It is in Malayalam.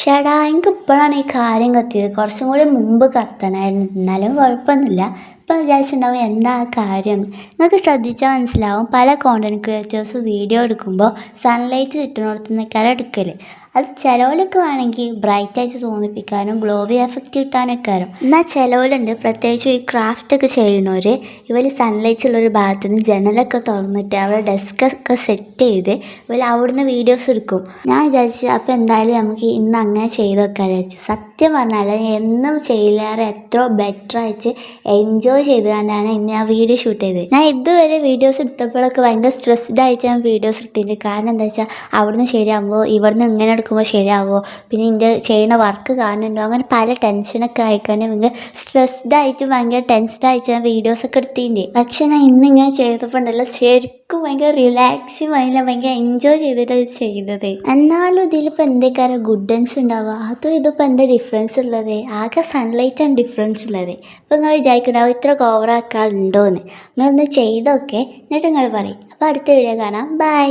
ഷെടാ എനിക്കിപ്പോഴാണ് ഈ കാര്യം കത്തിയത്. കുറച്ചും കൂടി മുമ്പ് കത്തണമായിരുന്നു. എന്നാലും കുഴപ്പമൊന്നുമില്ല. ഇപ്പം വിചാരിച്ചിട്ടുണ്ടാവും എന്താ ആ കാര്യം. നിങ്ങൾക്ക് ശ്രദ്ധിച്ചാൽ മനസ്സിലാവും, പല കോണ്ടൻറ് ക്രിയേറ്റേഴ്സ് വീഡിയോ എടുക്കുമ്പോൾ സൺലൈറ്റ് കിട്ടുന്നിടത്തു നിന്നൊക്കെയാണ് എടുക്കൽ. അത് ചിലവരൊക്കെ വേണമെങ്കിൽ ബ്രൈറ്റായിട്ട് തോന്നിപ്പിക്കാനും ഗ്ലോവി എഫക്റ്റ് കിട്ടാനൊക്കെ വരും. എന്നാൽ ചിലവരുണ്ട്, പ്രത്യേകിച്ച് ഈ ക്രാഫ്റ്റൊക്കെ ചെയ്യുന്നവർ, ഇവർ സൺലൈറ്റ് ഉള്ളൊരു ഭാഗത്ത് നിന്ന് ജനലൊക്കെ തുറന്നിട്ട് അവരുടെ ഡെസ്കൊക്കെ സെറ്റ് ചെയ്ത് ഇവർ അവിടുന്ന് വീഡിയോസ് എടുക്കും. ഞാൻ വിചാരിച്ചു അപ്പോൾ എന്തായാലും നമുക്ക് ഇന്ന് അങ്ങനെ ചെയ്ത് വെക്കാൻ വിചാരിച്ചു. സത്യം പറഞ്ഞാൽ എന്നും ചെയ്യില്ലാതെ എത്രയോ ബെറ്റർ ആയിട്ട് എൻജോയ് ചെയ്തുകൊണ്ടാണ് ഇന്ന് ഞാൻ വീഡിയോ ഷൂട്ട് ചെയ്തത്. ഞാൻ ഇതുവരെ വീഡിയോസ് എടുത്തപ്പോഴൊക്കെ ഭയങ്കര സ്ട്രെസ്ഡ് ആയിട്ട് ഞാൻ വീഡിയോസ് എടുത്തിട്ടുണ്ട്. കാരണം എന്താ വെച്ചാൽ അവിടുന്ന് ശരിയാകുമ്പോൾ ഇവിടുന്ന് ഇങ്ങനെ എടുക്കുമ്പോൾ ശരിയാവുമോ, പിന്നെ ഇതിൻ്റെ ചെയ്യുന്ന വർക്ക് കാണുന്നുണ്ടോ, അങ്ങനെ പല ടെൻഷനൊക്കെ ആയിക്കാണ്ട് ഭയങ്കര സ്ട്രെസ്ഡ് ആയിട്ട് ഭയങ്കര ടെൻസ്ഡ് ആയിട്ട് ഞാൻ വീഡിയോസൊക്കെ എടുത്തിട്ടുണ്ട്. പക്ഷെ ഞാൻ ഇന്നിങ്ങനെ ചെയ്തപ്പോൾ ഉണ്ടല്ലോ, ശരിക്കും ഭയങ്കര റിലാക്സിങ് ആയില്ല, ഭയങ്കര എൻജോയ് ചെയ്തിട്ടാണ് ചെയ്തത്. എന്നാലും ഇതിലിപ്പോൾ എന്തൊക്കെയാണ് ഗുഡൻസ് ഉണ്ടാവുക, അതും ഇതിപ്പോൾ എന്താ ഡിഫറൻസ് ഉള്ളത്? ആകെ സൺലൈറ്റാണ് ഡിഫറൻസ് ഉള്ളത്. അപ്പോൾ നിങ്ങൾ വിചാരിക്കുന്നുണ്ടാവും ഇത്ര ഓവറാക്കാനുണ്ടോയെന്ന്. നിങ്ങളൊന്ന് ചെയ്തൊക്കെ എന്നിട്ട് നിങ്ങൾ പറയും. അപ്പോൾ അടുത്ത വീഡിയോ കാണാം. ബൈ.